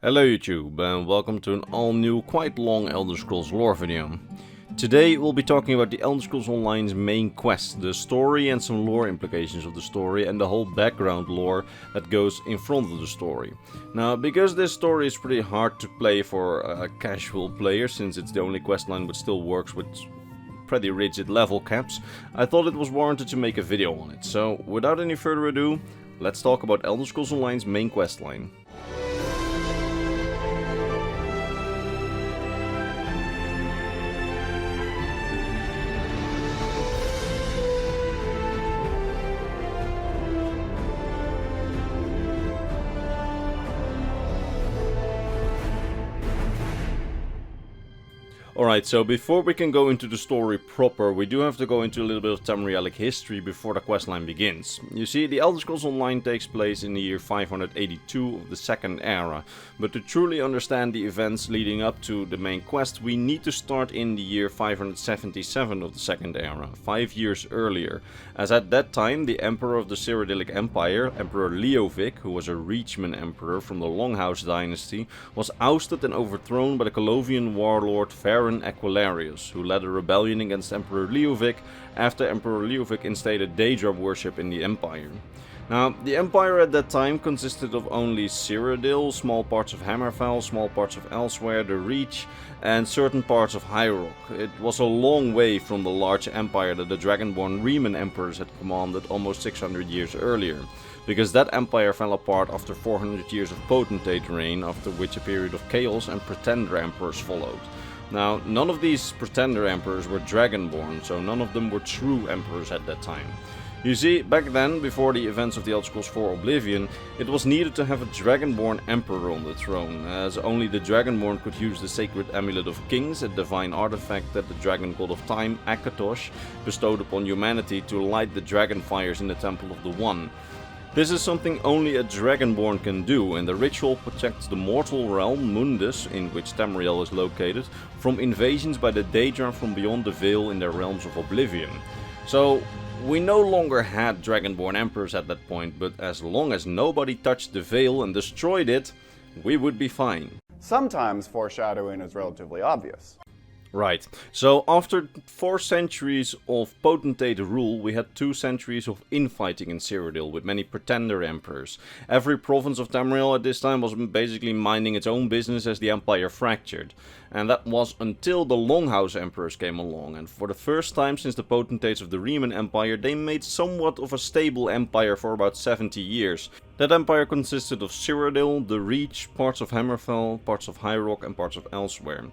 Hello YouTube and welcome to an all new, quite long Elder Scrolls lore video. Today we'll be talking about the Elder Scrolls Online's main quest, the story and some lore implications of the story and the whole background lore that goes in front of the story. Now, because this story is pretty hard to play for a casual player, since it's the only questline which still works with pretty rigid level caps, I thought it was warranted to make a video on it. So without any further ado, let's talk about Elder Scrolls Online's main questline. Alright, so before we can go into the story proper, we do have to go into a little bit of Tamrielic history before the questline begins. You see, the Elder Scrolls Online takes place in the year 582 of the Second Era, but to truly understand the events leading up to the main quest, we need to start in the year 577 of the Second Era, 5 years earlier, as at that time the Emperor of the Cyrodiilic Empire, Emperor Leovic, who was a Reachman Emperor from the Longhouse Dynasty, was ousted and overthrown by the Colovian warlord Tharn Aquilarius, who led a rebellion against Emperor Leovic after Emperor Leovic instated Daedra worship in the Empire. Now, the Empire at that time consisted of only Cyrodiil, small parts of Hammerfell, small parts of Elsewhere, the Reach, and certain parts of High Rock. It was a long way from the large empire that the Dragonborn Riemann Emperors had commanded almost 600 years earlier, because that empire fell apart after 400 years of potentate reign, after which a period of chaos and pretender emperors followed. Now, none of these pretender emperors were dragonborn, so none of them were true emperors at that time. You see, back then, before the events of the Elder Scrolls IV Oblivion, it was needed to have a dragonborn emperor on the throne, as only the dragonborn could use the sacred amulet of kings, a divine artifact that the dragon god of time, Akatosh, bestowed upon humanity to light the dragon fires in the Temple of the One. This is something only a Dragonborn can do, and the ritual protects the mortal realm, Mundus, in which Tamriel is located, from invasions by the Daedra from beyond the Veil in their realms of Oblivion. So, we no longer had Dragonborn Emperors at that point, but as long as nobody touched the Veil and destroyed it, we would be fine. Sometimes foreshadowing is relatively obvious. Right, so after 4 centuries of potentate rule, we had 2 centuries of infighting in Cyrodiil with many pretender emperors. Every province of Tamriel at this time was basically minding its own business as the empire fractured. And that was until the Longhouse emperors came along, and for the first time since the potentates of the Riemann Empire, they made somewhat of a stable empire for about 70 years. That empire consisted of Cyrodiil, the Reach, parts of Hammerfell, parts of High Rock and parts of Elsewhere.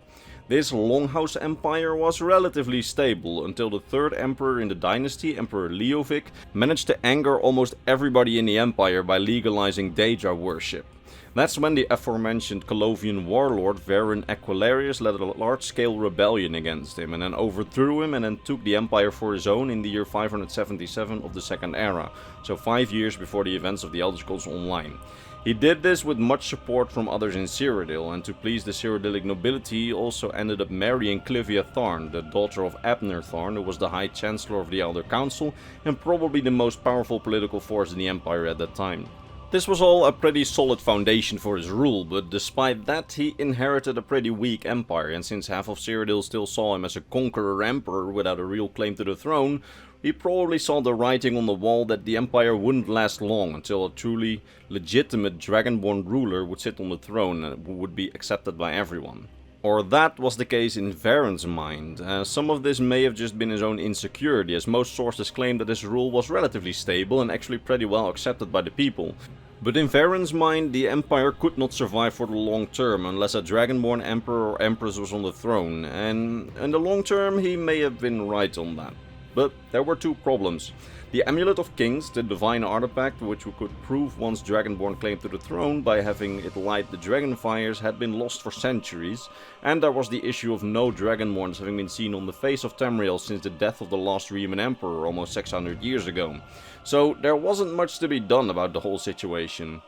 This Longhouse Empire was relatively stable until the third emperor in the dynasty, Emperor Leovic, managed to anger almost everybody in the empire by legalizing Daedra worship. That's when the aforementioned Colovian warlord Tharn Aquilarius led a large-scale rebellion against him and then overthrew him and then took the empire for his own in the year 577 of the Second Era, so 5 years before the events of the Elder Scrolls Online. He did this with much support from others in Cyrodiil, and to please the Cyrodiilic nobility he also ended up marrying Clivia Tharn, the daughter of Abnur Tharn, who was the High Chancellor of the Elder Council and probably the most powerful political force in the Empire at that time. This was all a pretty solid foundation for his rule, but despite that he inherited a pretty weak empire, and since half of Cyrodiil still saw him as a conqueror emperor without a real claim to the throne, he probably saw the writing on the wall that the empire wouldn't last long until a truly legitimate dragonborn ruler would sit on the throne and would be accepted by everyone. Or that was the case in Tharn's mind. Some of this may have just been his own insecurity, as most sources claim that his rule was relatively stable and actually pretty well accepted by the people. But in Tharn's mind, the empire could not survive for the long term unless a dragonborn emperor or empress was on the throne, and in the long term he may have been right on that. But there were 2 problems. The Amulet of Kings, the divine artifact which we could prove one's dragonborn claim to the throne by having it light the dragon fires, had been lost for centuries, and there was the issue of no dragonborns having been seen on the face of Tamriel since the death of the last Riemann Emperor almost 600 years ago. So there wasn't much to be done about the whole situation.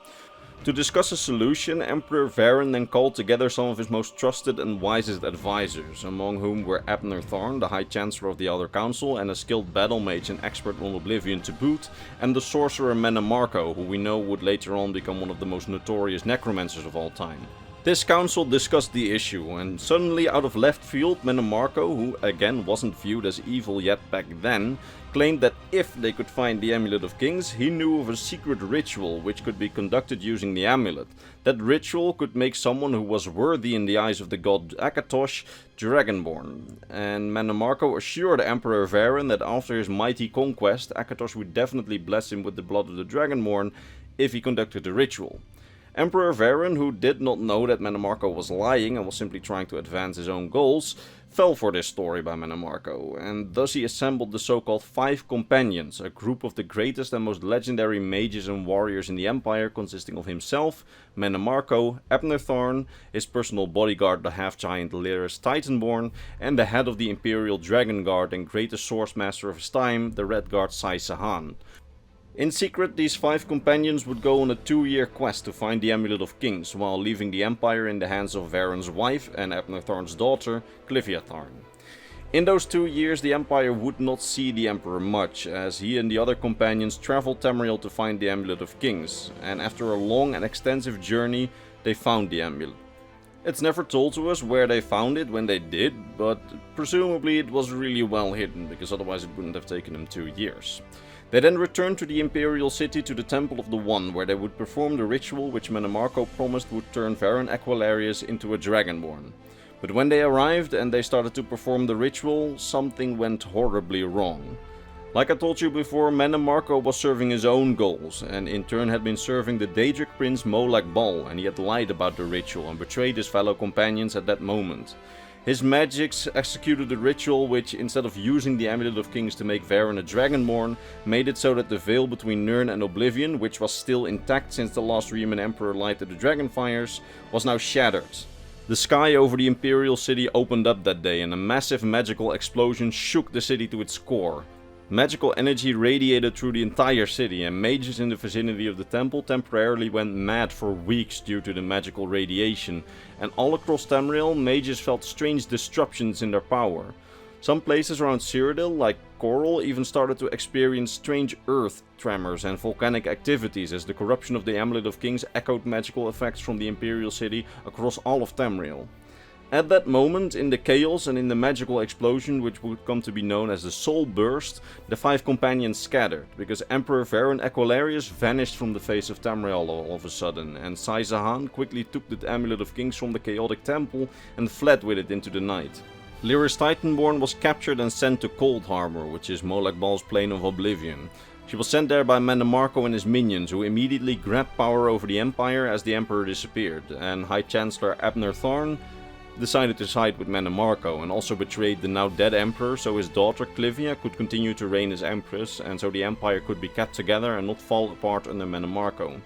To discuss a solution, Emperor Tharn then called together some of his most trusted and wisest advisors, among whom were Abnur Tharn, the High Chancellor of the Elder Council and a skilled battle mage and expert on Oblivion to boot, and the sorcerer Mannimarco, who we know would later on become one of the most notorious necromancers of all time. This council discussed the issue, and suddenly out of left field, Mannimarco, who again wasn't viewed as evil yet back then, claimed that if they could find the Amulet of Kings, he knew of a secret ritual which could be conducted using the amulet. That ritual could make someone who was worthy in the eyes of the god Akatosh Dragonborn, and Mannimarco assured Emperor Varen that after his mighty conquest, Akatosh would definitely bless him with the blood of the Dragonborn if he conducted the ritual. Emperor Varen, who did not know that Mannimarco was lying and was simply trying to advance his own goals, fell for this story by Mannimarco, and thus he assembled the so-called Five Companions, a group of the greatest and most legendary mages and warriors in the Empire, consisting of himself, Mannimarco, Abnur Tharn, his personal bodyguard the half-giant Lyris Titanborn, and the head of the Imperial Dragon Guard and greatest source master of his time, the Red Guard Sai Sahan. In secret, these five companions would go on a 2-year quest to find the Amulet of Kings, while leaving the Empire in the hands of Varen's wife and Abnur Tharn's daughter, Clivia Tharn. In those 2 years, the Empire would not see the Emperor much, as he and the other companions traveled Tamriel to find the Amulet of Kings, and after a long and extensive journey, they found the amulet. It's never told to us where they found it when they did, but presumably it was really well hidden, because otherwise it wouldn't have taken them 2 years. They then returned to the Imperial City to the Temple of the One, where they would perform the ritual which Mannimarco promised would turn Varen Aquilarius into a Dragonborn. But when they arrived and they started to perform the ritual, something went horribly wrong. Like I told you before, Mannimarco was serving his own goals, and in turn had been serving the Daedric Prince Molag Bal, and he had lied about the ritual and betrayed his fellow companions at that moment. His magics executed a ritual which, instead of using the Amulet of Kings to make Varen a Dragonborn, made it so that the veil between Nirn and Oblivion, which was still intact since the last Riemann Emperor lighted the Dragonfires, was now shattered. The sky over the Imperial City opened up that day and a massive magical explosion shook the city to its core. Magical energy radiated through the entire city, and mages in the vicinity of the temple temporarily went mad for weeks due to the magical radiation, and all across Tamriel, mages felt strange disruptions in their power. Some places around Cyrodiil, like Coral, even started to experience strange earth tremors and volcanic activities as the corruption of the Amulet of Kings echoed magical effects from the Imperial City across all of Tamriel. At that moment, in the chaos and in the magical explosion which would come to be known as the soulburst, the five companions scattered, because Emperor Varen Aquilarius vanished from the face of Tamriel all of a sudden, and Sai Sahan quickly took the Amulet of Kings from the chaotic temple and fled with it into the night. Lyris Titanborn was captured and sent to Coldharbour, which is Molag Bal's plane of oblivion. She was sent there by Mannimarco and his minions, who immediately grabbed power over the Empire as the Emperor disappeared, and High Chancellor Abnur Tharn decided to side with Mannimarco and also betrayed the now dead Emperor so his daughter Clivia could continue to reign as Empress and so the Empire could be kept together and not fall apart under Mannimarco.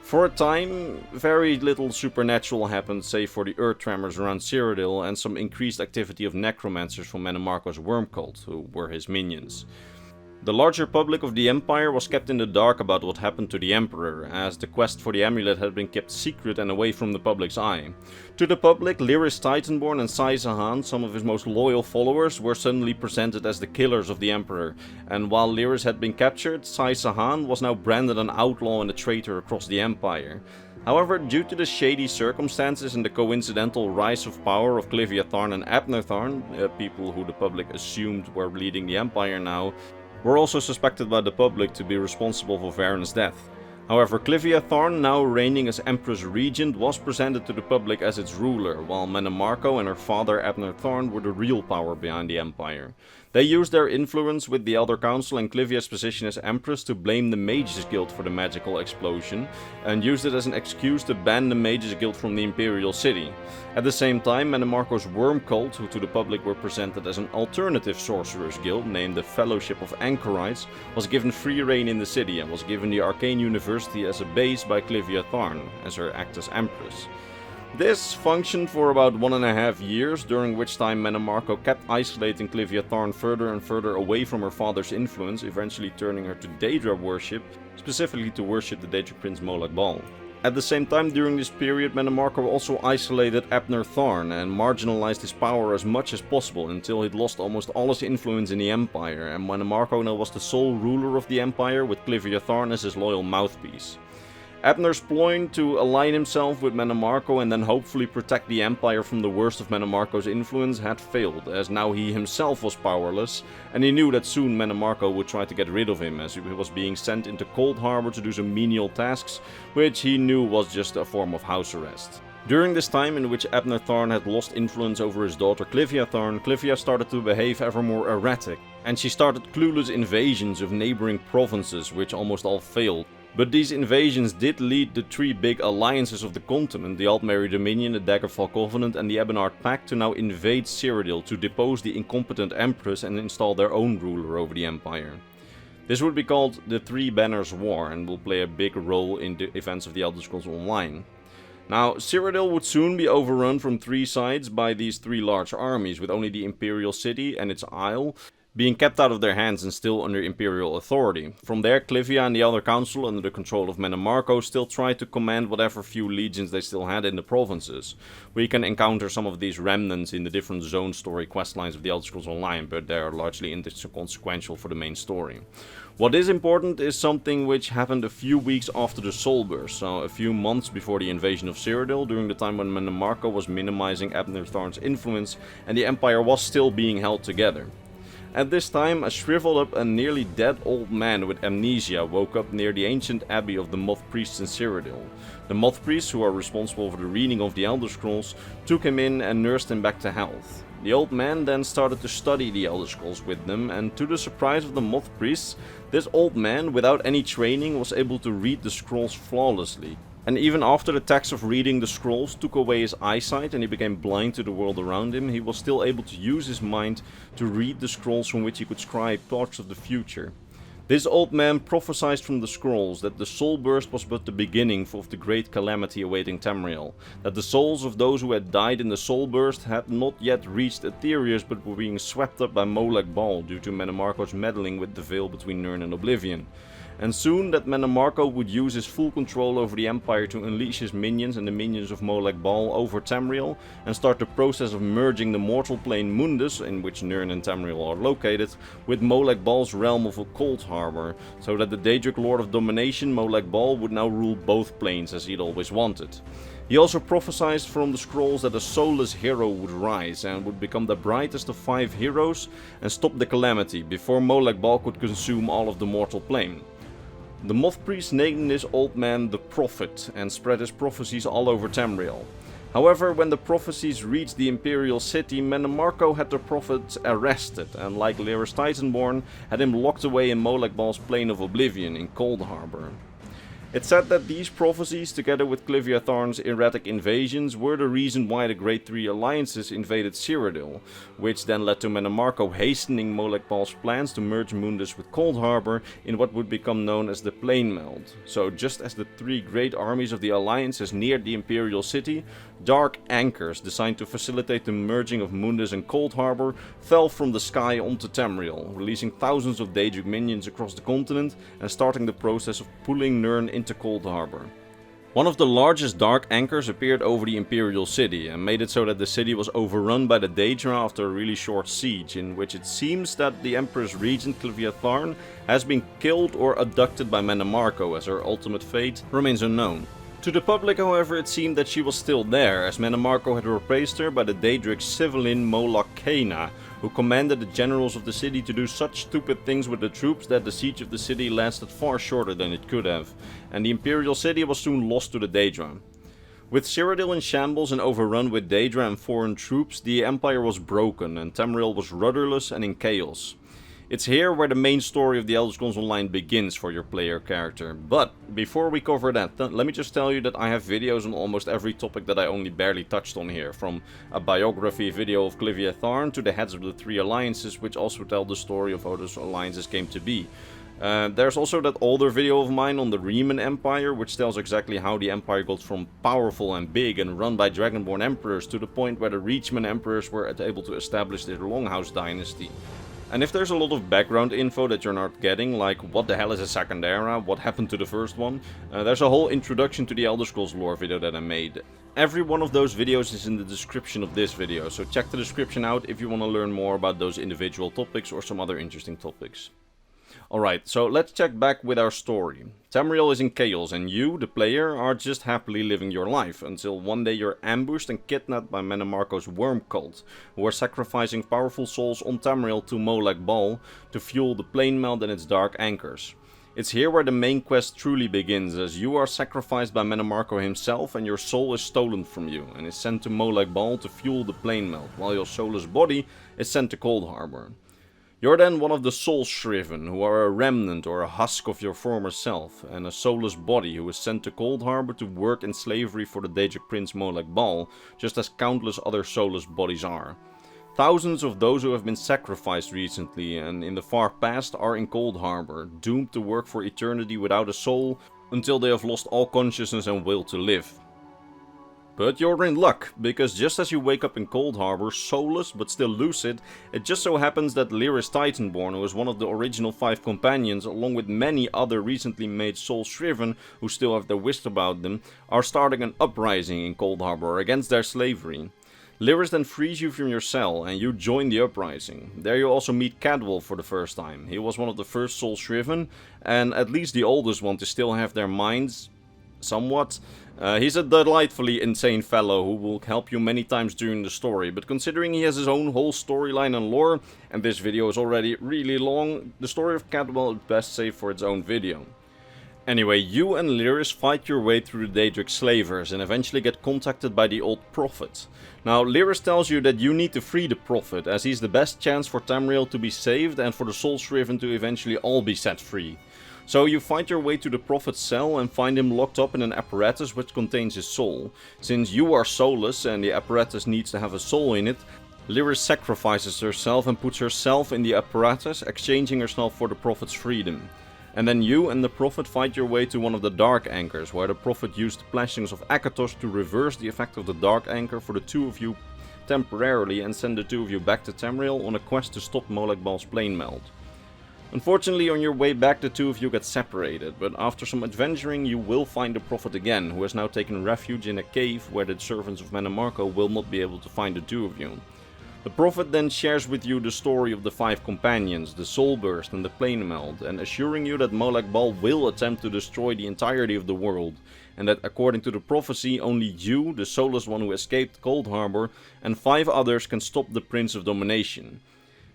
For a time, very little supernatural happened save for the earth tremors around Cyrodiil and some increased activity of necromancers from Mannimarco's worm cult, who were his minions. The larger public of the Empire was kept in the dark about what happened to the Emperor, as the quest for the amulet had been kept secret and away from the public's eye. To the public, Lyris Titanborn and Sai Sahan, some of his most loyal followers, were suddenly presented as the killers of the Emperor, and while Lyris had been captured, Sai Sahan was now branded an outlaw and a traitor across the Empire. However, due to the shady circumstances and the coincidental rise of power of Clivia Tharn and Abnur Tharn, people who the public assumed were leading the Empire now, were also suspected by the public to be responsible for Varen's death. However, Clivia Tharn, now reigning as Empress Regent, was presented to the public as its ruler, while Mannimarco and her father Abnur Tharn were the real power behind the Empire. They used their influence with the Elder Council and Clivia's position as Empress to blame the Mages Guild for the magical explosion, and used it as an excuse to ban the Mages Guild from the Imperial City. At the same time, Mannimarco's worm cult, who to the public were presented as an alternative sorcerers guild named the Fellowship of Anchorites, was given free reign in the city and was given the Arcane University as a base by Clivia Tharn, as her act as Empress. This functioned for about 1.5 years, during which time Mannimarco kept isolating Clivia Tharn further and further away from her father's influence, eventually turning her to Daedra worship, specifically to worship the Daedric Prince Molag Bal. At the same time, during this period, Mannimarco also isolated Abnur Tharn and marginalized his power as much as possible until he'd lost almost all his influence in the Empire, and Mannimarco now was the sole ruler of the Empire with Clivia Tharn as his loyal mouthpiece. Abnur's ploy to align himself with Mannimarco and then hopefully protect the Empire from the worst of Mannimarco's influence had failed, as now he himself was powerless, and he knew that soon Mannimarco would try to get rid of him, as he was being sent into Coldharbour to do some menial tasks, which he knew was just a form of house arrest. During this time in which Abnur Tharn had lost influence over his daughter Clivia Tharn, Clivia started to behave ever more erratic, and she started clueless invasions of neighboring provinces, which almost all failed. But these invasions did lead the three big alliances of the continent, the Altmerry Dominion, the Daggerfall Covenant and the Ebonheart Pact, to now invade Cyrodiil to depose the incompetent Empress and install their own ruler over the Empire. This would be called the Three Banners War and will play a big role in the events of the Elder Scrolls Online. Now, Cyrodiil would soon be overrun from three sides by these three large armies, with only the Imperial City and its Isle being kept out of their hands and still under Imperial authority. From there, Clivia and the other council, under the control of Mannimarco, still tried to command whatever few legions they still had in the provinces. We can encounter some of these remnants in the different zone story questlines of the Elder Scrolls Online, but they are largely inconsequential for the main story. What is important is something which happened a few weeks after the soulburst, so a few months before the invasion of Cyrodiil, during the time when Mannimarco was minimizing Abnur Tharn's influence and the Empire was still being held together. At this time, a shriveled up and nearly dead old man with amnesia woke up near the ancient abbey of the Moth Priests in Cyrodiil. The Moth Priests, who are responsible for the reading of the Elder Scrolls, took him in and nursed him back to health. The old man then started to study the Elder Scrolls with them, and to the surprise of the Moth Priests, this old man, without any training, was able to read the scrolls flawlessly. And even after the tax of reading the scrolls took away his eyesight and he became blind to the world around him, he was still able to use his mind to read the scrolls from which he could scribe thoughts of the future. This old man prophesied from the scrolls that the soulburst was but the beginning of the great calamity awaiting Tamriel, that the souls of those who had died in the soulburst had not yet reached Aetherius but were being swept up by Molag Bal due to Mannimarco's meddling with the veil between Nirn and Oblivion. And soon that Mannimarco would use his full control over the Empire to unleash his minions and the minions of Molag Bal over Tamriel and start the process of merging the mortal plane Mundus, in which Nirn and Tamriel are located, with Molag Bal's realm of Coldharbour, so that the Daedric Lord of Domination, Molag Bal, would now rule both planes as he'd always wanted. He also prophesied from the scrolls that a soulless hero would rise and would become the brightest of 5 heroes and stop the calamity before Molag Bal could consume all of the mortal plane. The Moth Priest named this old man the Prophet and spread his prophecies all over Tamriel. However, when the prophecies reached the Imperial City, Mannimarco had the Prophet arrested and, like Lyris Titanborn, had him locked away in Molag Bal's Plane of Oblivion in Coldharbour. It's said that these prophecies, together with Clivia Tharn's erratic invasions, were the reason why the Great Three Alliances invaded Cyrodiil, which then led to Mannimarco hastening Molag Bal's plans to merge Mundus with Coldharbour in what would become known as the Plane Meld. So just as the three great armies of the Alliances neared the Imperial City, dark anchors designed to facilitate the merging of Mundus and Coldharbour fell from the sky onto Tamriel, releasing thousands of Daedric minions across the continent and starting the process of pulling Nirn into Coldharbour. One of the largest dark anchors appeared over the Imperial City and made it so that the city was overrun by the Daedra after a really short siege, in which it seems that the Empress Regent Clivia Tharn has been killed or abducted by Mannimarco, as her ultimate fate remains unknown. To the public, however, it seemed that she was still there, as Mannimarco had replaced her by the Daedric Civilin Moloch Kena, who commanded the generals of the city to do such stupid things with the troops that the siege of the city lasted far shorter than it could have, and the Imperial City was soon lost to the Daedra. With Cyrodiil in shambles and overrun with Daedra and foreign troops, the Empire was broken and Tamriel was rudderless and in chaos. It's here where the main story of the Elder Scrolls Online begins for your player character. But before we cover that, let me just tell you that I have videos on almost every topic that I only barely touched on here. From a biography video of Clivia Tharn to the heads of the three alliances, which also tell the story of how those alliances came to be. There's also that older video of mine on the Riemann Empire, which tells exactly how the Empire got from powerful and big and run by Dragonborn Emperors to the point where the Reachman Emperors were able to establish their Longhouse Dynasty. And if there's a lot of background info that you're not getting, like what the hell is a Second Era, what happened to the first one, there's a whole introduction to the Elder Scrolls lore video that I made. Every one of those videos is in the description of this video, so check the description out if you want to learn more about those individual topics or some other interesting topics. Alright, so let's check back with our story. Tamriel is in chaos and you, the player, are just happily living your life, until one day you're ambushed and kidnapped by Mannimarco's worm cult, who are sacrificing powerful souls on Tamriel to Molag Bal to fuel the plane meld and its dark anchors. It's here where the main quest truly begins, as you are sacrificed by Mannimarco himself and your soul is stolen from you and is sent to Molag Bal to fuel the plane meld, while your soulless body is sent to Coldharbour. You're then one of the soul shriven, who are a remnant or a husk of your former self, and a soulless body who is sent to Coldharbour to work in slavery for the Daedric Prince Molag Bal, just as countless other soulless bodies are. Thousands of those who have been sacrificed recently and in the far past are in Coldharbour, doomed to work for eternity without a soul, until they have lost all consciousness and will to live. But you're in luck, because just as you wake up in Coldharbour, soulless but still lucid, it just so happens that Lyris Titanborn, who is one of the original 5 companions, along with many other recently made soul shriven who still have their wits about them, are starting an uprising in Coldharbour against their slavery. Lyris then frees you from your cell and you join the uprising. There you also meet Cadwell for the first time. He was one of the first soul shriven, and at least the oldest one to still have their minds somewhat. He's a delightfully insane fellow who will help you many times during the story, but considering he has his own whole storyline and lore, and this video is already really long, the story of Cadwell is best saved for its own video. Anyway, you and Lyris fight your way through the Daedric slavers and eventually get contacted by the old prophet. Now, Lyris tells you that you need to free the prophet, as he's the best chance for Tamriel to be saved and for the soul shriven to eventually all be set free. So you fight your way to the prophet's cell and find him locked up in an apparatus which contains his soul. Since you are soulless and the apparatus needs to have a soul in it, Lyris sacrifices herself and puts herself in the apparatus, exchanging herself for the prophet's freedom. And then you and the prophet fight your way to one of the dark anchors, where the prophet used the blessings of Akatos to reverse the effect of the dark anchor for the two of you temporarily and send the two of you back to Tamriel on a quest to stop Molag Bal's plane meld. Unfortunately, on your way back the two of you get separated, but after some adventuring you will find the prophet again, who has now taken refuge in a cave where the servants of Mannimarco will not be able to find the two of you. The prophet then shares with you the story of the 5 companions, the soulburst and the plane meld, and assuring you that Molag Bal will attempt to destroy the entirety of the world, and that according to the prophecy only you, the soulless one who escaped Coldharbour, and 5 others can stop the Prince of Domination.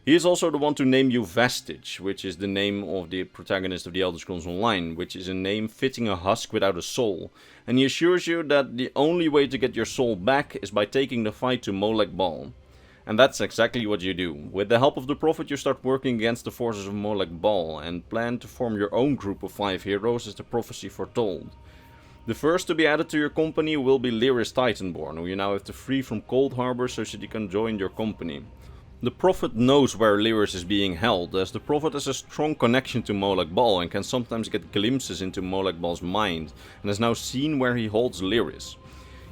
He is also the one to name you Vestige, which is the name of the protagonist of the Elder Scrolls Online, which is a name fitting a husk without a soul. And he assures you that the only way to get your soul back is by taking the fight to Molag Bal. And that's exactly what you do. With the help of the prophet you start working against the forces of Molag Bal, and plan to form your own group of 5 heroes as the prophecy foretold. The first to be added to your company will be Lyris Titanborn, who you now have to free from Coldharbour so that he can join your company. The prophet knows where Lyris is being held, as the prophet has a strong connection to Molag Bal and can sometimes get glimpses into Molag Bal's mind, and has now seen where he holds Lyris.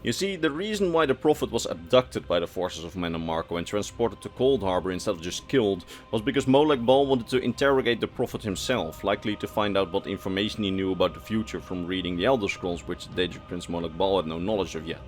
You see, the reason why the prophet was abducted by the forces of Mannimarco and transported to Coldharbour instead of just killed was because Molag Bal wanted to interrogate the prophet himself, likely to find out what information he knew about the future from reading the Elder Scrolls, which the Daedric Prince Molag Bal had no knowledge of yet.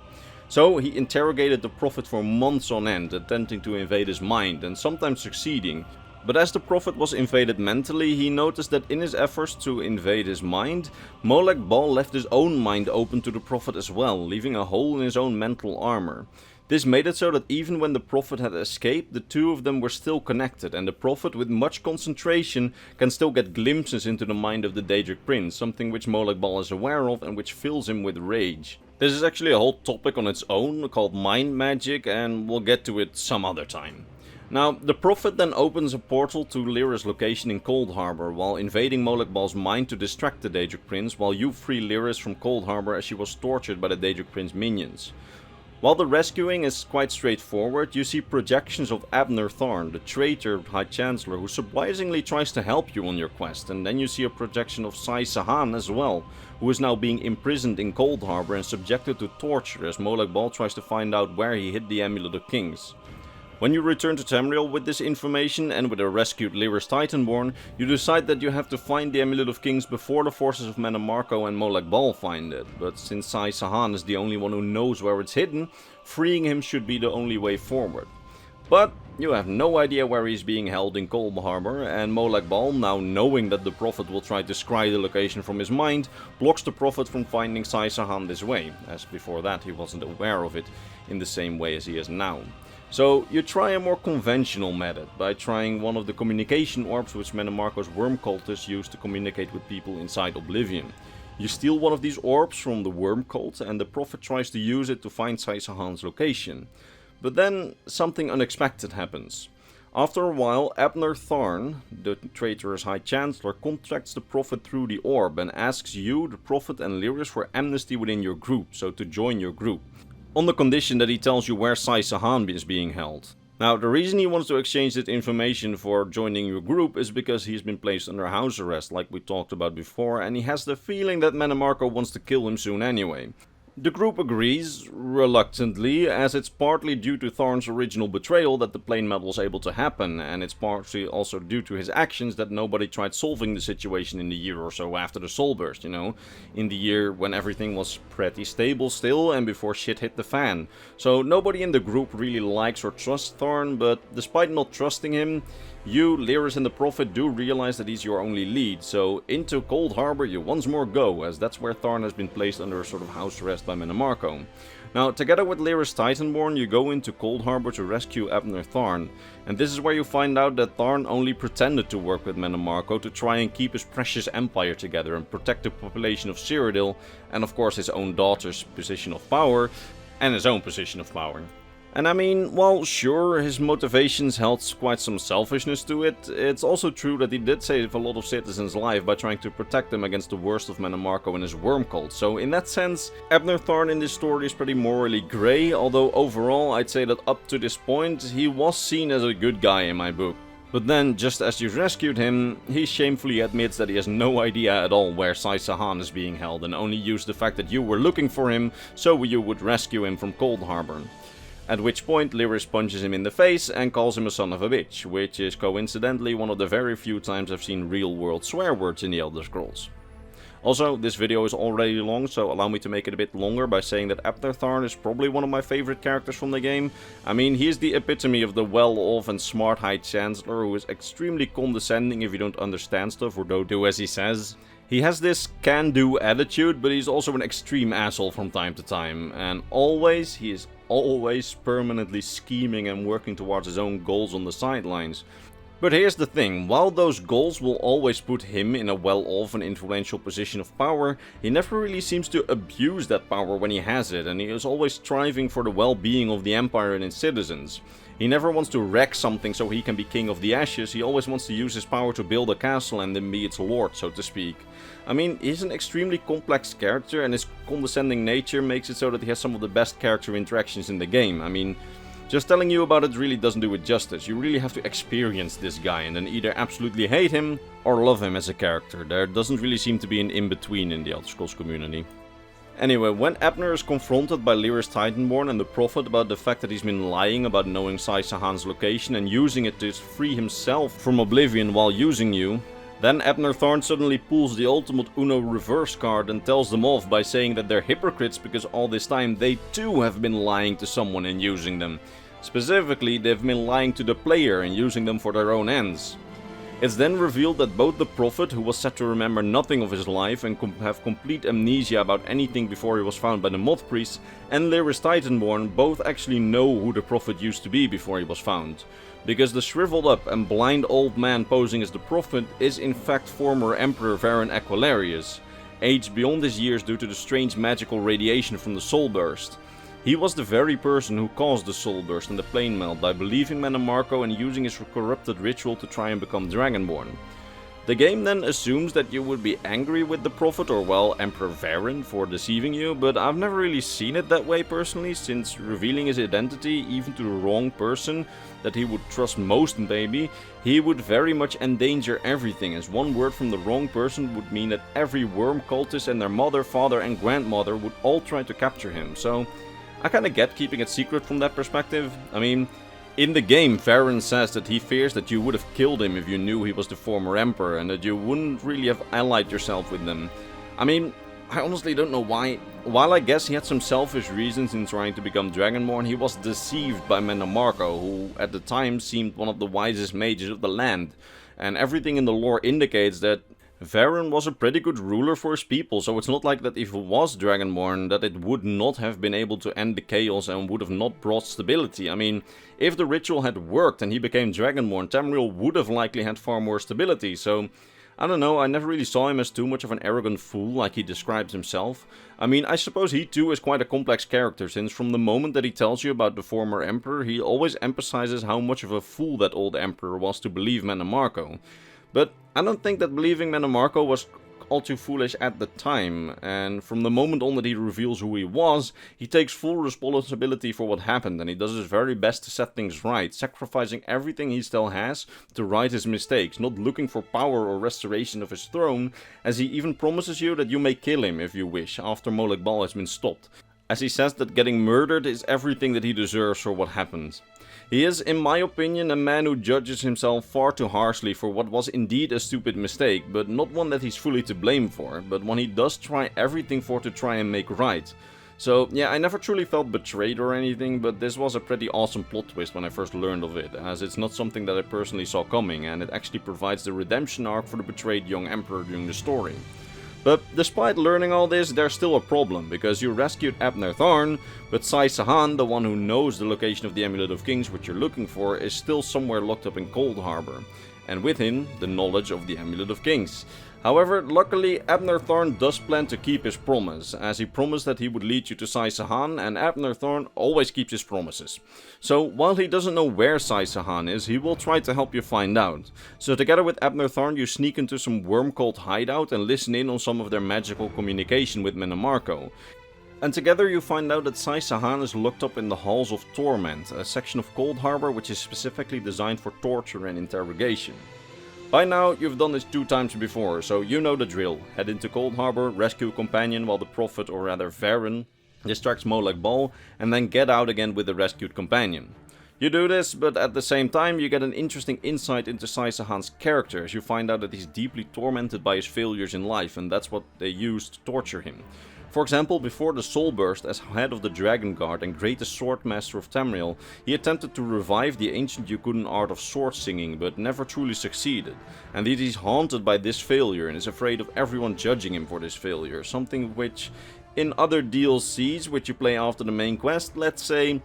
So he interrogated the prophet for months on end, attempting to invade his mind and sometimes succeeding. But as the prophet was invaded mentally, he noticed that in his efforts to invade his mind, Molag Bal left his own mind open to the prophet as well, leaving a hole in his own mental armor. This made it so that even when the prophet had escaped, the two of them were still connected, and the prophet with much concentration can still get glimpses into the mind of the Daedric Prince, something which Molag Bal is aware of and which fills him with rage. This is actually a whole topic on its own, called mind magic, and we'll get to it some other time. Now, the prophet then opens a portal to Lyris' location in Coldharbour, while invading Molag Bal's mind to distract the Daedric Prince, while you free Lyris from Coldharbour as she was tortured by the Daedric Prince minions. While the rescuing is quite straightforward, you see projections of Abnur Tharn, the traitor High Chancellor, who surprisingly tries to help you on your quest, and then you see a projection of Sai Sahan as well, who is now being imprisoned in Coldharbour and subjected to torture as Molag Bal tries to find out where he hid the Amulet of Kings. When you return to Tamriel with this information and with a rescued Lyris Titanborn, you decide that you have to find the Amulet of Kings before the forces of Mannimarco and Molag Bal find it, but since Sai Sahan is the only one who knows where it's hidden, freeing him should be the only way forward. But You have no idea where he's being held in Coldharbour, and Molag Bal, now knowing that the Prophet will try to scry the location from his mind, blocks the Prophet from finding Sai Sahan this way, as before that he wasn't aware of it in the same way as he is now. So you try a more conventional method, by trying one of the communication orbs which Mannimarco's worm cultists use to communicate with people inside Oblivion. You steal one of these orbs from the worm cult, and the Prophet tries to use it to find Sai Sahan's location. But then something unexpected happens. After a while, Abnur Tharn, the traitorous High Chancellor, contacts the Prophet through the orb and asks you, the Prophet and Lyris for amnesty within your group, so to join your group, on the condition that he tells you where Sai Sahan is being held. Now, the reason he wants to exchange that information for joining your group is because he's been placed under house arrest, like we talked about before, and he has the feeling that Mannimarco wants to kill him soon anyway. The group agrees, reluctantly, as it's partly due to Tharn's original betrayal that the plane meld was able to happen, and it's partly also due to his actions that nobody tried solving the situation in the year or so after the soulburst, you know, in the year when everything was pretty stable still and before shit hit the fan. So nobody in the group really likes or trusts Tharn, but despite not trusting him, you, Lyris and the Prophet do realize that he's your only lead, so into Coldharbour you once more go, as that's where Tharn has been placed under a sort of house arrest by Mannimarco. Now, together with Lyris Titanborn, you go into Coldharbour to rescue Abnur Tharn, and this is where you find out that Tharn only pretended to work with Mannimarco to try and keep his precious empire together and protect the population of Cyrodiil, and of course his own daughter's position of power, and his own position of power. And I mean, while sure, his motivations held quite some selfishness to it, it's also true that he did save a lot of citizens' lives by trying to protect them against the worst of Mannimarco and his worm cult. So in that sense, Abnur Tharn in this story is pretty morally grey, although overall I'd say that up to this point he was seen as a good guy in my book. But then, just as you rescued him, he shamefully admits that he has no idea at all where Sai Sahan is being held and only used the fact that you were looking for him so you would rescue him from Coldharbour. At which point Lyris punches him in the face and calls him a son of a bitch, which is coincidentally one of the very few times I've seen real world swear words in the Elder Scrolls. Also, this video is already long, so allow me to make it a bit longer by saying that Abnur Tharn is probably one of my favorite characters from the game. I mean, he is the epitome of the well-off and smart High Chancellor who is extremely condescending if you don't understand stuff or don't do as he says. He has this can-do attitude, but he's also an extreme asshole from time to time, and he is always permanently scheming and working towards his own goals on the sidelines. But here's the thing, while those goals will always put him in a well-off and influential position of power, he never really seems to abuse that power when he has it, and he is always striving for the well-being of the Empire and its citizens. He never wants to wreck something so he can be king of the ashes, he always wants to use his power to build a castle and then be its lord, so to speak. I mean, he's an extremely complex character and his condescending nature makes it so that he has some of the best character interactions in the game. I mean, just telling you about it really doesn't do it justice. You really have to experience this guy and then either absolutely hate him or love him as a character. There doesn't really seem to be an in-between in the Elder Scrolls community. Anyway, when Abnur is confronted by Lyris Titanborn and the Prophet about the fact that he's been lying about knowing Sai Sahan's location and using it to free himself from Oblivion while using you, then Abnur Tharn suddenly pulls the ultimate Uno reverse card and tells them off by saying that they're hypocrites because all this time they too have been lying to someone and using them. Specifically, they've been lying to the player and using them for their own ends. It's then revealed that both the Prophet, who was said to remember nothing of his life and have complete amnesia about anything before he was found by the Moth Priest, and Lyris Titanborn both actually know who the Prophet used to be before he was found. Because the shriveled up and blind old man posing as the Prophet is in fact former Emperor Varen Aquilarius, aged beyond his years due to the strange magical radiation from the soulburst. He was the very person who caused the soulburst and the plane meld by believing Mannimarco and using his corrupted ritual to try and become Dragonborn. The game then assumes that you would be angry with the Prophet or well Emperor Varen for deceiving you, but I've never really seen it that way personally, since revealing his identity even to the wrong person that he would trust most maybe, he would very much endanger everything, as one word from the wrong person would mean that every worm cultist and their mother, father and grandmother would all try to capture him, so I kinda get keeping it secret from that perspective. I mean, in the game, Varen says that he fears that you would have killed him if you knew he was the former emperor and that you wouldn't really have allied yourself with them. I mean, I honestly don't know why. While I guess he had some selfish reasons in trying to become Dragonborn, he was deceived by Mannimarco, who at the time seemed one of the wisest mages of the land. And everything in the lore indicates that Varen was a pretty good ruler for his people, so it's not like that if he was Dragonborn that it would not have been able to end the chaos and would have not brought stability. I mean, if the ritual had worked and he became Dragonborn, Tamriel would have likely had far more stability, so I don't know, I never really saw him as too much of an arrogant fool like he describes himself. I mean, I suppose he too is quite a complex character, since from the moment that he tells you about the former emperor, he always emphasizes how much of a fool that old emperor was to believe Mannimarco. But I don't think that believing Mannimarco was all too foolish at the time, and from the moment on that he reveals who he was, he takes full responsibility for what happened, and he does his very best to set things right, sacrificing everything he still has to right his mistakes, not looking for power or restoration of his throne, as he even promises you that you may kill him if you wish, after Molag Bal has been stopped, as he says that getting murdered is everything that he deserves for what happened. He is, in my opinion, a man who judges himself far too harshly for what was indeed a stupid mistake, but not one that he's fully to blame for, but one he does try everything for to try and make right. So yeah, I never truly felt betrayed or anything, but this was a pretty awesome plot twist when I first learned of it, as it's not something that I personally saw coming, and it actually provides the redemption arc for the betrayed young emperor during the story. But despite learning all this, there's still a problem, because you rescued Abnur Tharn, but Sai Sahan, the one who knows the location of the Amulet of Kings which you're looking for, is still somewhere locked up in Coldharbour, and with him, the knowledge of the Amulet of Kings. However, luckily, Abnur Tharn does plan to keep his promise, as he promised that he would lead you to Sai Sahan, and Abnur Tharn always keeps his promises. So, while he doesn't know where Sai Sahan is, he will try to help you find out. So together with Abnur Tharn, you sneak into some worm-cult hideout and listen in on some of their magical communication with Mannimarco. And together you find out that Sai Sahan is locked up in the Halls of Torment, a section of Coldharbour which is specifically designed for torture and interrogation. By now, you've done this 2 times before, so you know the drill. Head into Coldharbour, rescue a companion while the Prophet, or rather Varen, distracts Molag Bal, and then get out again with the rescued companion. You do this, but at the same time you get an interesting insight into Sai Sahan's character, as you find out that he's deeply tormented by his failures in life, and that's what they use to torture him. For example, before the soulburst, as head of the Dragon Guard and greatest swordmaster of Tamriel, he attempted to revive the ancient Yukudan art of sword singing, but never truly succeeded. And he's haunted by this failure and is afraid of everyone judging him for this failure, something which, in other DLCs which you play after the main quest, let's say,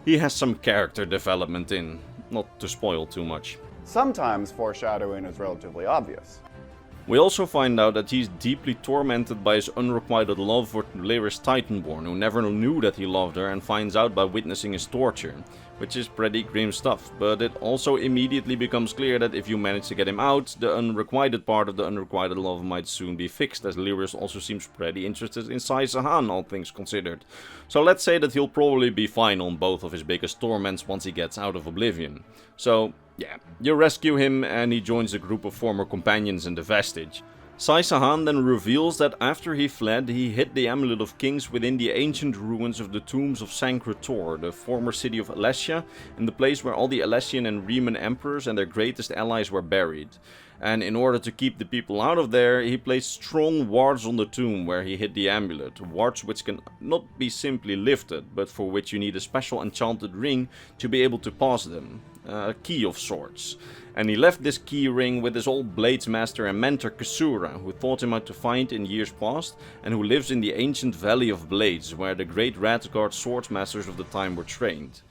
he has some character development in, not to spoil too much. Sometimes foreshadowing is relatively obvious. We also find out that he's deeply tormented by his unrequited love for Lyris Titanborn, who never knew that he loved her and finds out by witnessing his torture, which is pretty grim stuff, but it also immediately becomes clear that if you manage to get him out, the unrequited part of the unrequited love might soon be fixed, as Lyris also seems pretty interested in Sai Sahan, all things considered. So let's say that he'll probably be fine on both of his biggest torments once he gets out of Oblivion. So yeah, you rescue him and he joins a group of former companions in the Vestige. Sai Sahan then reveals that after he fled, he hid the Amulet of Kings within the ancient ruins of the tombs of Sancretor, the former city of Alessia, and the place where all the Alessian and Riemann emperors and their greatest allies were buried. And in order to keep the people out of there, he placed strong wards on the tomb where he hid the amulet, wards which can not be simply lifted, but for which you need a special enchanted ring to be able to pass them, a key of sorts. And he left this key ring with his old blades master and mentor Kasura, who taught him how to fight in years past, and who lives in the ancient Valley of Blades, where the great Radguard swordsmasters of the time were trained.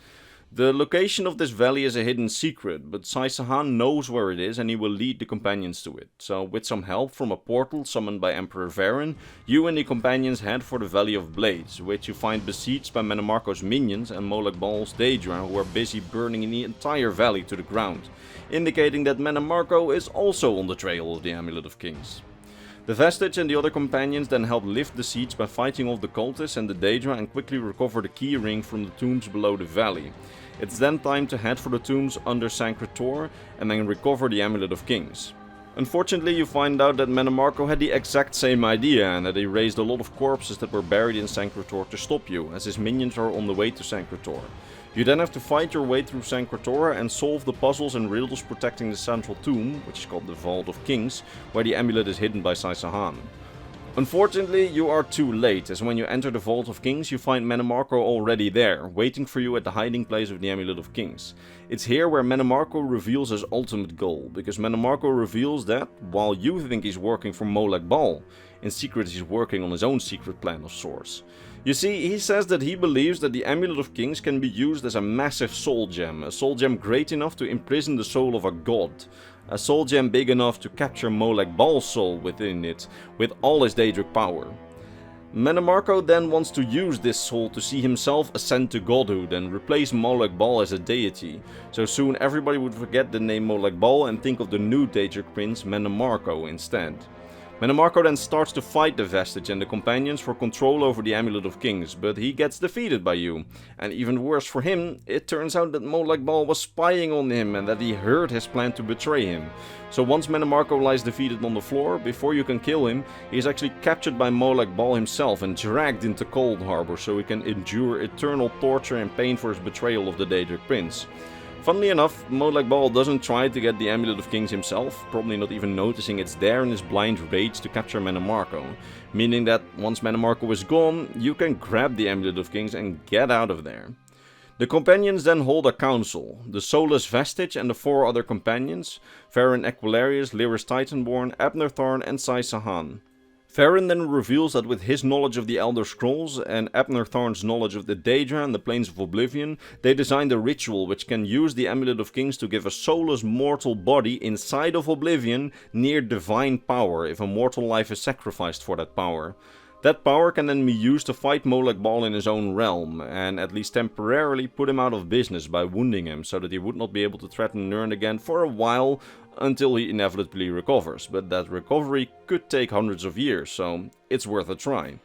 The location of this valley is a hidden secret, but Sai Sahan knows where it is and he will lead the companions to it. So with some help from a portal summoned by Emperor Varen, you and the companions head for the Valley of Blades, which you find besieged by Mannimarco's minions and Molag Bal's Daedra, who are busy burning the entire valley to the ground, indicating that Mannimarco is also on the trail of the Amulet of Kings. The Vestige and the other companions then help lift the siege by fighting off the cultists and the Daedra and quickly recover the key ring from the tombs below the valley. It's then time to head for the tombs under Sancretor and then recover the Amulet of Kings. Unfortunately, you find out that Mannimarco had the exact same idea and that he raised a lot of corpses that were buried in Sancretor to stop you, as his minions are on the way to Sancretor. You then have to fight your way through Sancretor and solve the puzzles and riddles protecting the central tomb, which is called the Vault of Kings, where the amulet is hidden by Sai Sahan. Unfortunately, you are too late, as when you enter the Vault of Kings, you find Mannimarco already there, waiting for you at the hiding place of the Amulet of Kings. It's here where Mannimarco reveals his ultimate goal, because Mannimarco reveals that, while you think he's working for Molag Bal, in secret he's working on his own secret plan of sorts. You see, he says that he believes that the Amulet of Kings can be used as a massive soul gem, a soul gem great enough to imprison the soul of a god. A soul gem big enough to capture Molag Bal's soul within it, with all his Daedric power. Mannimarco then wants to use this soul to see himself ascend to godhood and replace Molag Bal as a deity, so soon everybody would forget the name Molag Bal and think of the new Daedric prince Mannimarco instead. Mannimarco then starts to fight the Vestige and the companions for control over the Amulet of Kings, but he gets defeated by you. And even worse for him, it turns out that Molag Bal was spying on him and that he heard his plan to betray him. So once Mannimarco lies defeated on the floor, before you can kill him, he is actually captured by Molag Bal himself and dragged into Coldharbour so he can endure eternal torture and pain for his betrayal of the Daedric Prince. Funnily enough, Molag Bal doesn't try to get the Amulet of Kings himself, probably not even noticing it's there in his blind rage to capture Mannimarco, meaning that once Mannimarco is gone, you can grab the Amulet of Kings and get out of there. The companions then hold a council, the Soulless Vestige and the 4 other companions, Farron Aquilarius, Lyris Titanborn, Abnur Tharn and Sai Sahan. Farron then reveals that with his knowledge of the Elder Scrolls and Abnur Tharn's knowledge of the Daedra and the Planes of Oblivion, they designed a ritual which can use the Amulet of Kings to give a soulless mortal body inside of Oblivion near divine power if a mortal life is sacrificed for that power. That power can then be used to fight Molag Bal in his own realm, and at least temporarily put him out of business by wounding him, so that he would not be able to threaten Nirn again for a while, until he inevitably recovers, but that recovery could take hundreds of years, so it's worth a try.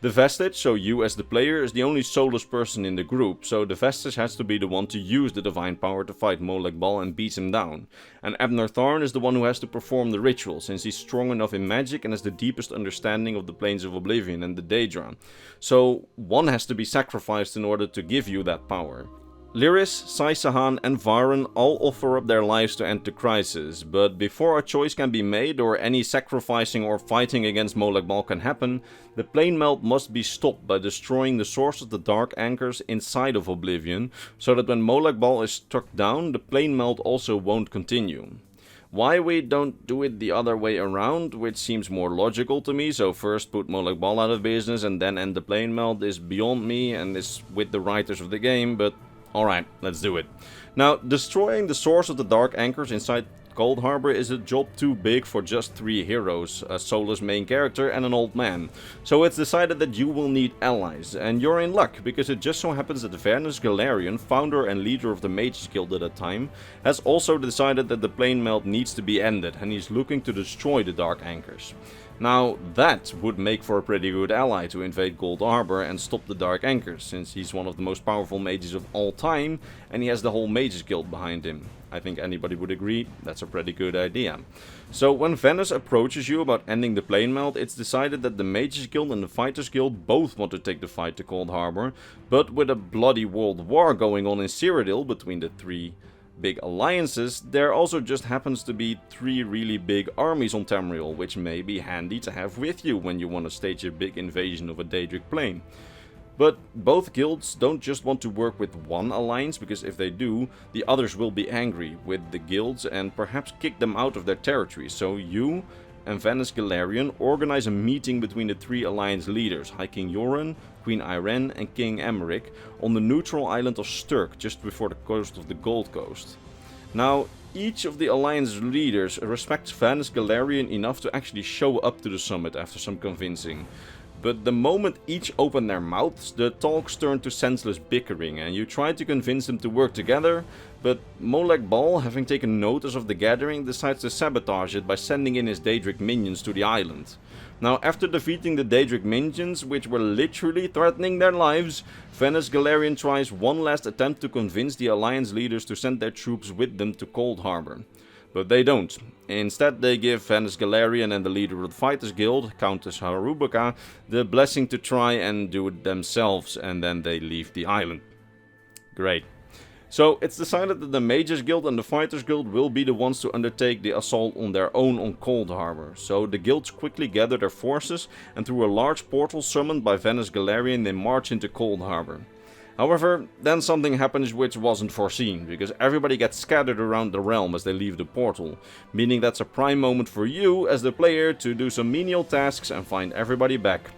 The Vestige, so you as the player, is the only soulless person in the group, so the Vestige has to be the one to use the divine power to fight Molag Bal and beat him down. And Abnur Tharn is the one who has to perform the ritual, since he's strong enough in magic and has the deepest understanding of the Planes of Oblivion and the Daedra. So one has to be sacrificed in order to give you that power. Lyris, Sai Sahan and Varun all offer up their lives to end the crisis, but before a choice can be made or any sacrificing or fighting against Molag Bal can happen, the plane meld must be stopped by destroying the source of the dark anchors inside of Oblivion, so that when Molag Bal is struck down, the plane meld also won't continue. Why we don't do it the other way around, which seems more logical to me, so first put Molag Bal out of business and then end the plane meld, is beyond me and is with the writers of the game, but alright, let's do it. Now, destroying the source of the dark anchors inside Coldharbour is a job too big for just 3 heroes, a soulless main character and an old man. So it's decided that you will need allies, and you're in luck, because it just so happens that Vernus Galarian, founder and leader of the Mages Guild at that time, has also decided that the plane meld needs to be ended, and he's looking to destroy the dark anchors. Now, that would make for a pretty good ally to invade Coldharbour and stop the Dark Anchors, since he's one of the most powerful mages of all time, and he has the whole Mages Guild behind him. I think anybody would agree, that's a pretty good idea. So when Venice approaches you about ending the plane meld, it's decided that the Mages Guild and the Fighters Guild both want to take the fight to Coldharbour, but with a bloody world war going on in Cyrodiil between the 3 big alliances, there also just happens to be 3 really big armies on Tamriel, which may be handy to have with you when you want to stage a big invasion of a Daedric plane. But both guilds don't just want to work with one alliance, because if they do, the others will be angry with the guilds and perhaps kick them out of their territory. So you and Vernus Galarian organize a meeting between the 3 alliance leaders, High King Jorunn, Queen Irene and King Emmerich, on the neutral island of Sturk, just before the coast of the Gold Coast. Now, each of the alliance leaders respects Vernus Galarian enough to actually show up to the summit after some convincing. But the moment each open their mouths, the talks turn to senseless bickering, and you try to convince them to work together, but Molag Bal, having taken notice of the gathering, decides to sabotage it by sending in his Daedric minions to the island. Now, after defeating the Daedric minions, which were literally threatening their lives, Vernus Galarian tries one last attempt to convince the alliance leaders to send their troops with them to Coldharbour. But they don't. Instead, they give Vernus Galarian and the leader of the Fighters Guild, Countess Harubaka, the blessing to try and do it themselves, and then they leave the island. Great. So it's decided that the Mages Guild and the Fighters Guild will be the ones to undertake the assault on their own on Coldharbour. So the guilds quickly gather their forces, and through a large portal summoned by Venice Galarian they march into Coldharbour. However, then something happens which wasn't foreseen, because everybody gets scattered around the realm as they leave the portal, meaning that's a prime moment for you as the player to do some menial tasks and find everybody back.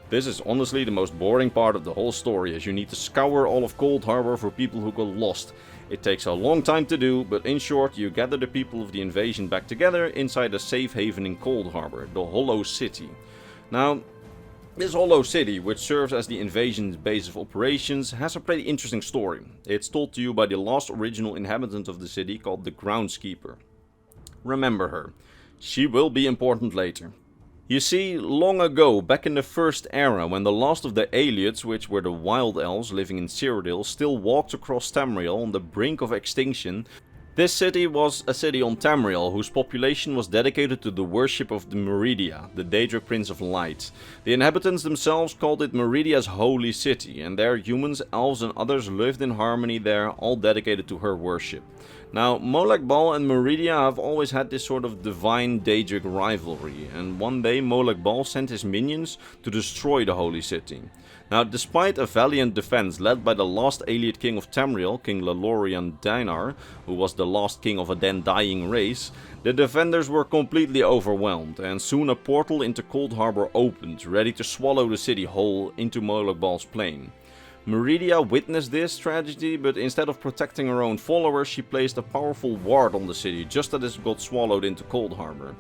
This is honestly the most boring part of the whole story, as you need to scour all of Coldharbour for people who got lost. It takes a long time to do, but in short, you gather the people of the invasion back together inside a safe haven in Coldharbour, the Hollow City. Now, this Hollow City, which serves as the invasion's base of operations, has a pretty interesting story. It's told to you by the last original inhabitant of the city called the Groundskeeper. Remember her. She will be important later. You see, long ago, back in the First Era, when the last of the Aeliots, which were the wild elves living in Cyrodiil, still walked across Tamriel on the brink of extinction, this city was a city on Tamriel whose population was dedicated to the worship of the Meridia, the Daedric Prince of Light. The inhabitants themselves called it Meridia's holy city, and there humans, elves and others lived in harmony there, all dedicated to her worship. Now, Molag Bal and Meridia have always had this sort of divine Daedric rivalry, and one day Molag Bal sent his minions to destroy the holy city. Now, despite a valiant defense led by the last Aeliot king of Tamriel, King Lelorian Dainar, who was the last king of a then dying race, the defenders were completely overwhelmed, and soon a portal into Coldharbour opened, ready to swallow the city whole into Molag Bal's plain. Meridia witnessed this tragedy, but instead of protecting her own followers, she placed a powerful ward on the city just as it got swallowed into Coldharbour.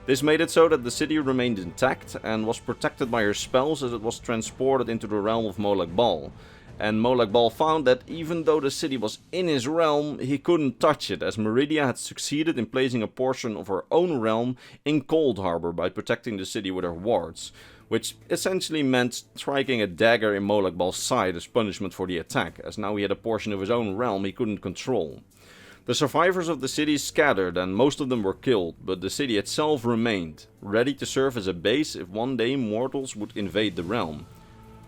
This made it so that the city remained intact and was protected by her spells as it was transported into the realm of Molag Bal. And Molag Bal found that even though the city was in his realm, he couldn't touch it, as Meridia had succeeded in placing a portion of her own realm in Coldharbour by protecting the city with her wards, which essentially meant striking a dagger in Molag Bal's side as punishment for the attack, as now he had a portion of his own realm he couldn't control. The survivors of the city scattered and most of them were killed, but the city itself remained, ready to serve as a base if one day mortals would invade the realm.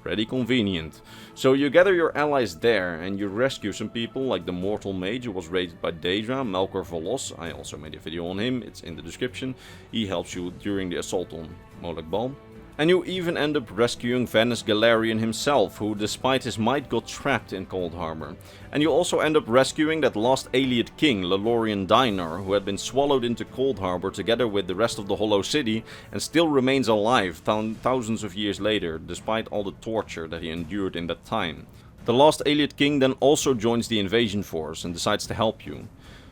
Pretty convenient. So you gather your allies there and you rescue some people like the mortal mage who was raised by Daedra, Melkor Volos. I also made a video on him, it's in the description. He helps you during the assault on Molag Bal. And you even end up rescuing Venice Galarian himself, who despite his might got trapped in Coldharbour. And you also end up rescuing that last Aeliot king, Lelorian Dainar, who had been swallowed into Coldharbour together with the rest of the Hollow City, and still remains alive thousands of years later, despite all the torture that he endured in that time. The last Aeliot king then also joins the invasion force and decides to help you.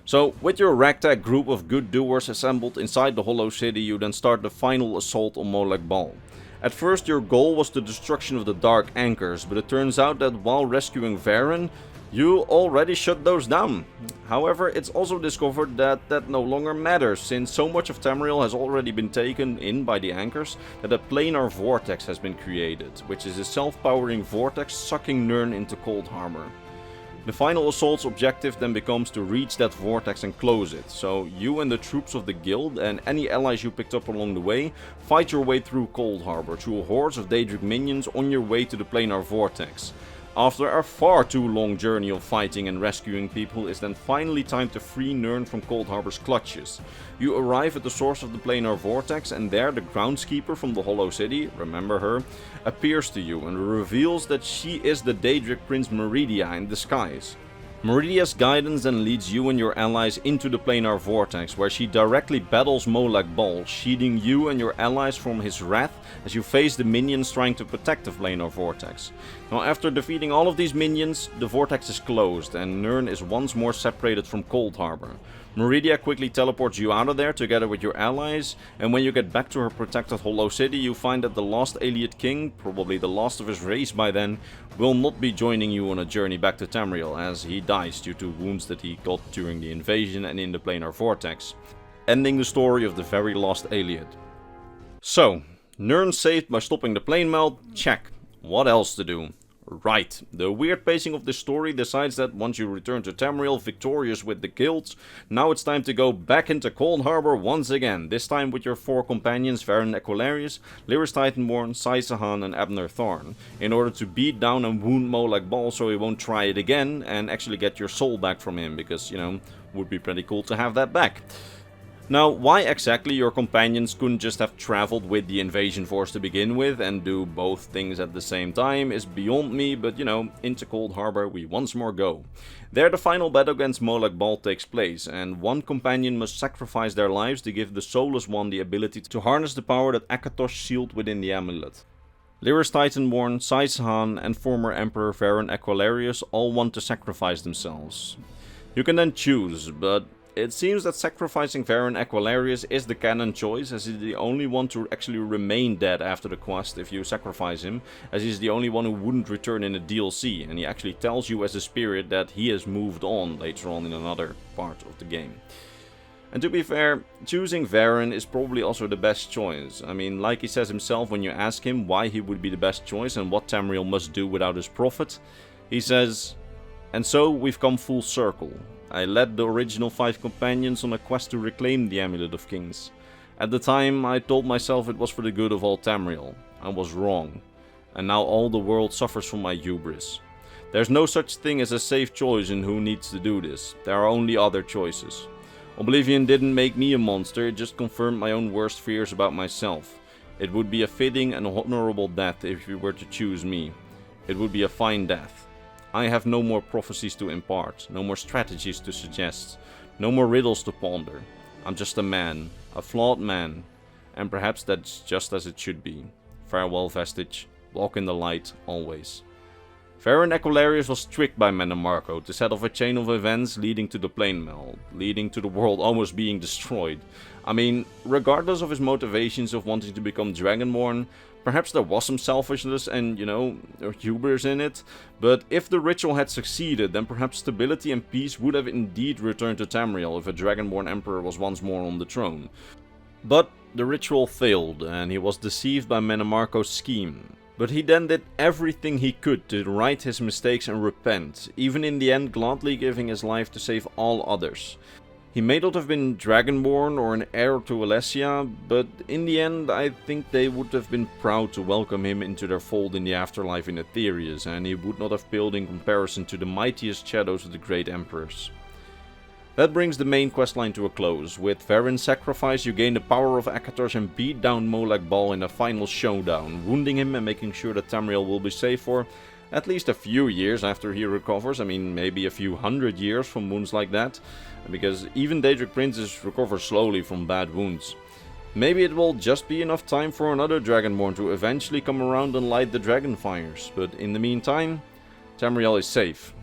So, with your ragtag group of good doers assembled inside the Hollow City, you then start the final assault on Molag Bal. At first your goal was the destruction of the Dark Anchors, but it turns out that while rescuing Varen, you already shut those down. However, it's also discovered that that no longer matters, since so much of Tamriel has already been taken in by the Anchors that a planar vortex has been created, which is a self-powering vortex sucking Nirn into Coldharbour. The final assault's objective then becomes to reach that vortex and close it, so you and the troops of the guild and any allies you picked up along the way fight your way through Coldharbour through hordes of Daedric minions on your way to the planar vortex. After a far too long journey of fighting and rescuing people, it's then finally time to free Nirn from Coldharbour's clutches. You arrive at the source of the planar vortex, and there the groundskeeper from the Hollow City, remember her, appears to you and reveals that she is the Daedric Prince Meridia in disguise. Meridia's guidance then leads you and your allies into the planar vortex, where she directly battles Molag Bal, shielding you and your allies from his wrath as you face the minions trying to protect the planar vortex. Now, after defeating all of these minions, the vortex is closed and Nirn is once more separated from Coldharbour. Meridia quickly teleports you out of there together with your allies, and when you get back to her protected Hollow City, you find that the last Aeliot king, probably the last of his race by then, will not be joining you on a journey back to Tamriel, as he dies due to wounds that he got during the invasion and in the planar vortex, ending the story of the very last Aeliot. So, Nirn saved by stopping the plane meld, check. What else to do? Right, the weird pacing of this story decides that once you return to Tamriel victorious with the guilds, now it's time to go back into Coldharbour once again, this time with your 4 companions Varen Equilarius, Lyris Titanborn, Saisahan and Abnur Tharn, in order to beat down and wound Molag Bal so he won't try it again and actually get your soul back from him, because, you know, would be pretty cool to have that back. Now, why exactly your companions couldn't just have traveled with the invasion force to begin with and do both things at the same time is beyond me, but you know, into Coldharbour we once more go. There the final battle against Molag Bal takes place, and one companion must sacrifice their lives to give the soulless one the ability to harness the power that Akatosh sealed within the amulet. Lyris Titanborn, Saisahan and former Emperor Varen Equilarius all want to sacrifice themselves. You can then choose, but it seems that sacrificing Varen Equilarius is the canon choice, as he's the only one to actually remain dead after the quest if you sacrifice him, as he's the only one who wouldn't return in a DLC, and he actually tells you as a spirit that he has moved on later on in another part of the game. And to be fair, choosing Varen is probably also the best choice. I mean, like he says himself when you ask him why he would be the best choice and what Tamriel must do without his prophet, he says, "And so we've come full circle. I led the original 5 companions on a quest to reclaim the Amulet of Kings. At the time, I told myself it was for the good of all Tamriel. I was wrong. And now all the world suffers from my hubris. There's no such thing as a safe choice in who needs to do this. There are only other choices. Oblivion didn't make me a monster, it just confirmed my own worst fears about myself. It would be a fitting and honorable death if you were to choose me. It would be a fine death. I have no more prophecies to impart, no more strategies to suggest, no more riddles to ponder. I'm just a man, a flawed man, and perhaps that's just as it should be. Farewell, Vestige. Walk in the light, always." Varen Equilarius was tricked by Mannimarco to set off a chain of events leading to the plane meld, leading to the world almost being destroyed. I mean, regardless of his motivations of wanting to become Dragonborn, perhaps there was some selfishness and, you know, hubris in it, but if the ritual had succeeded, then perhaps stability and peace would have indeed returned to Tamriel if a Dragonborn Emperor was once more on the throne. But the ritual failed, and he was deceived by Mannimarco's scheme. But he then did everything he could to right his mistakes and repent, even in the end gladly giving his life to save all others. He may not have been Dragonborn or an heir to Alessia, but in the end I think they would have been proud to welcome him into their fold in the afterlife in Aetherius, and he would not have paled in comparison to the mightiest shadows of the great emperors. That brings the main questline to a close. With Varen's sacrifice you gain the power of Akatosh and beat down Molag Bal in a final showdown, wounding him and making sure that Tamriel will be safe for at least a few years after he recovers. I mean, maybe a few hundred years from wounds like that, because even Daedric princes recover slowly from bad wounds. Maybe it will just be enough time for another Dragonborn to eventually come around and light the dragon fires, but in the meantime, Tamriel is safe.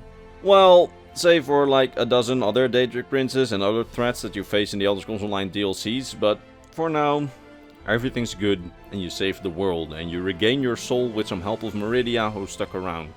Well, save for like a dozen other Daedric princes and other threats that you face in the Elder Scrolls Online DLCs, but for now, everything's good and you save the world and you regain your soul with some help of Meridia who stuck around.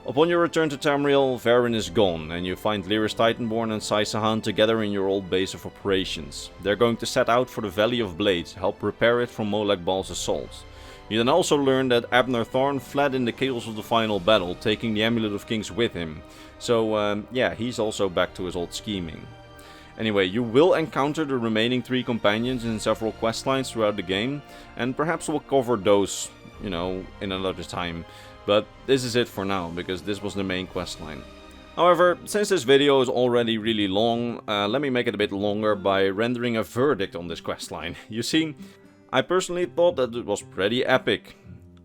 Upon your return to Tamriel, Varen is gone and you find Lyris Titanborn and Saisahan together in your old base of operations. They're going to set out for the Valley of Blades, help repair it from Molag Bal's assault. You then also learn that Abnur Tharn fled in the chaos of the final battle, taking the Amulet of Kings with him. So yeah, he's also back to his old scheming. Anyway, you will encounter the remaining 3 companions in several questlines throughout the game, and perhaps we'll cover those, you know, in another time. But this is it for now, because this was the main questline. However, since this video is already really long, let me make it a bit longer by rendering a verdict on this questline. You see, I personally thought that it was pretty epic.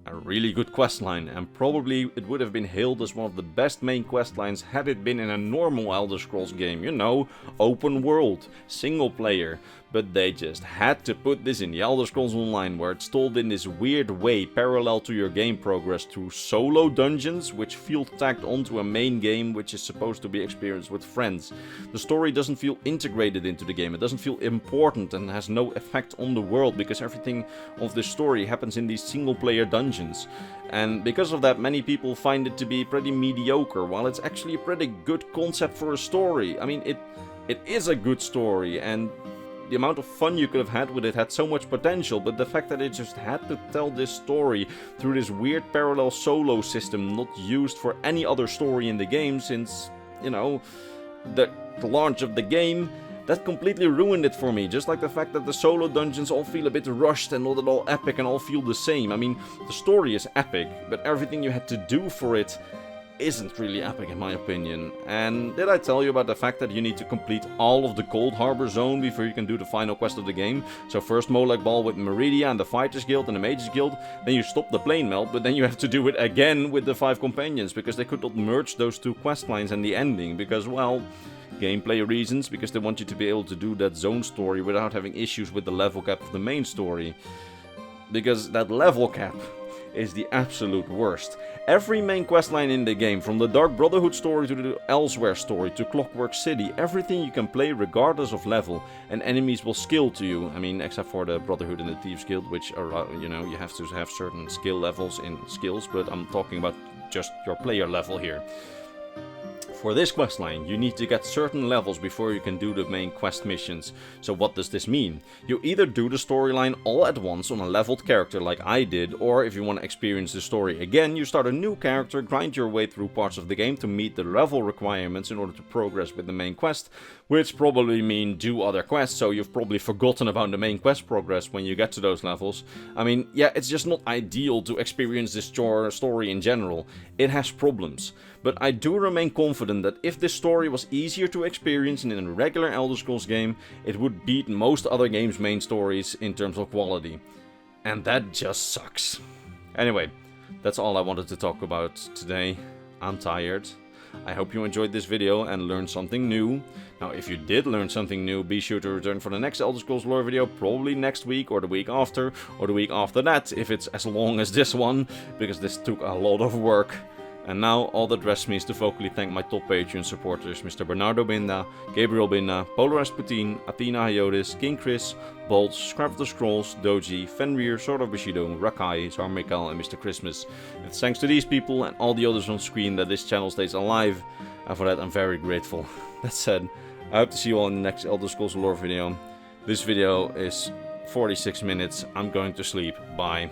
A really good questline, and probably it would have been hailed as one of the best main questlines had it been in a normal Elder Scrolls game, you know, open world, single player. But they just had to put this in the Elder Scrolls Online, where it's told in this weird way parallel to your game progress through solo dungeons, which feel tacked onto a main game which is supposed to be experienced with friends. The story doesn't feel integrated into the game, it doesn't feel important and has no effect on the world, because everything of the story happens in these single player dungeons. And because of that, many people find it to be pretty mediocre, while it's actually a pretty good concept for a story. I mean, it is a good story, and the amount of fun you could have had with it had so much potential, but the fact that it just had to tell this story through this weird parallel solo system not used for any other story in the game since, you know, the launch of the game, that completely ruined it for me. Just like the fact that the solo dungeons all feel a bit rushed and not at all epic and all feel the same. I mean, the story is epic, but everything you had to do for it isn't really epic in my opinion. And did I tell you about the fact that you need to complete all of the Coldharbour zone before you can do the final quest of the game? So first Molag Bal with Meridia and the Fighters Guild and the Mages Guild, then you stop the plane melt, but then you have to do it again with the 5 companions, because they could not merge those 2 quest lines and the ending, because, well, gameplay reasons, because they want you to be able to do that zone story without having issues with the level cap of the main story. Because that level cap is the absolute worst. Every main questline in the game, from the Dark Brotherhood story to the Elsewhere story to Clockwork City, everything you can play regardless of level, and enemies will skill to you. I mean, except for the Brotherhood and the Thieves Guild, which are, you know, you have to have certain skill levels in skills, but I'm talking about just your player level here. For this questline, you need to get certain levels before you can do the main quest missions. So what does this mean? You either do the storyline all at once on a leveled character like I did, or if you want to experience the story again, you start a new character, grind your way through parts of the game to meet the level requirements in order to progress with the main quest, which probably mean do other quests, so you've probably forgotten about the main quest progress when you get to those levels. I mean, yeah, it's just not ideal to experience this story in general. It has problems. But I do remain confident that if this story was easier to experience in a regular Elder Scrolls game, it would beat most other games' main stories in terms of quality. And that just sucks. Anyway, that's all I wanted to talk about today. I'm tired. I hope you enjoyed this video and learned something new. Now, if you did learn something new, be sure to return for the next Elder Scrolls lore video, probably next week, or the week after that, if it's as long as this one, because this took a lot of work. And now, all that rests me is to vocally thank my top Patreon supporters, Mr. Bernardo Binda, Gabriel Binda, Polar Rasputin, Athena Hyotis, King Chris, Bolt, Scrap of the Scrolls, Doji, Fenrir, Sword of Bushido, Rakai, Zarmikal, and Mr. Christmas. It's thanks to these people and all the others on screen that this channel stays alive, and for that I'm very grateful. That said, I hope to see you all in the next Elder Scrolls lore video. This video is 46 minutes. I'm going to sleep. Bye.